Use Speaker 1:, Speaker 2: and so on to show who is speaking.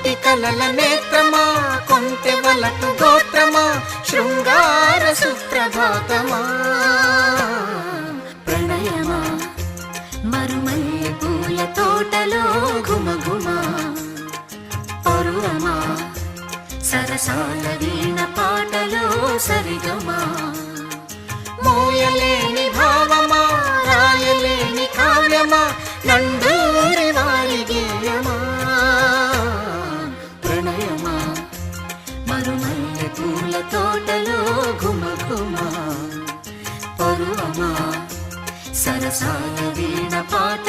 Speaker 1: కోటి కలల నేత్రమా, కొంటె వలపు గోత్రమా, శృంగార సుప్రభాతమా.
Speaker 2: ప్రణయమా మరుమల్లె పూల తోటలో ఘుమఘుమా, పరువమా సరసాల వీణ పాటలో సరిగమా.
Speaker 1: మోయలేని భావమా, రాయలేని కావ్యమా, నండూరి వారి గేయమా.
Speaker 2: ప్రణయమా మరుమల్లె పూల తోటలో ఘుమఘుమా, పరువమా సరసాల వీణ పాట